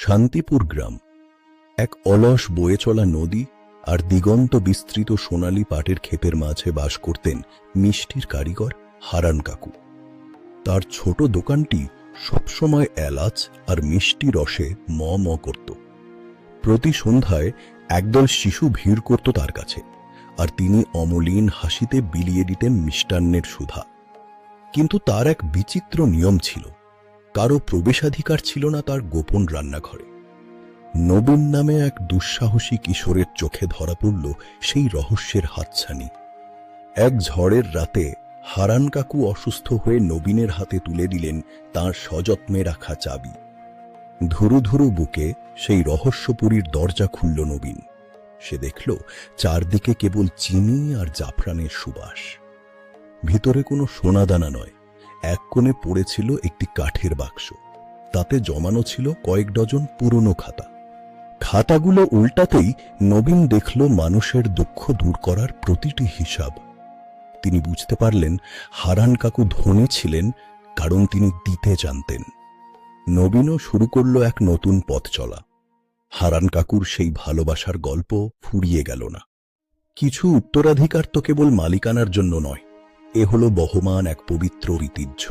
শান্তিপুর গ্রাম, এক অলস বয়ে চলা নদী আর দিগন্ত বিস্তৃত সোনালী পাটের ক্ষেতের মাঝে বাস করতেন মিষ্টির কারিগর হারান কাকু। তার ছোট দোকানটি সবসময় এলাচ আর মিষ্টি রসে ম ম করত। প্রতি সন্ধ্যায় একদল শিশু ভিড় করত তার কাছে, আর তিনি অমলিন হাসিতে বিলিয়ে দিতেন মিষ্টান্নের সুধা। কিন্তু তার এক বিচিত্র নিয়ম ছিল, কারো প্রবেশাধিকার ছিল না তার গোপন রান্নাঘরে। নবীন নামে এক দুঃসাহসী কিশোরের চোখে ধরা পড়ল সেই রহস্যের হাতছানি। এক ঝড়ের রাতে হারান কাকু অসুস্থ হয়ে নবীনের হাতে তুলে দিলেন তাঁর সযত্নে রাখা চাবি। ধুরু ধুরু বুকে সেই রহস্যপুরীর দরজা খুলল নবীন। সে দেখল চারদিকে কেবল চিনি আর জাফরানের সুবাস। ভিতরে কোনো সোনাদানা নয়, এক কোণে পড়েছিল একটি কাঠের বাক্স। তাতে জমানো ছিল কয়েক ডজন পুরনো খাতা। খাতাগুলো উল্টাতেই নবীন দেখল মানুষের দুঃখ দূর করার প্রতিটি হিসাব। তিনি বুঝতে পারলেন হারান কাকু ধনী ছিলেন কারণ তিনি দিতে জানতেন। নবীনও শুরু করল এক নতুন পথ চলা। হারান কাকুর সেই ভালোবাসার গল্প ফুরিয়ে গেল না। কিছু উত্তরাধিকার তো কেবল মালিকানার জন্য নয়, এ হলো বহমান এক পবিত্র ঐতিহ্য।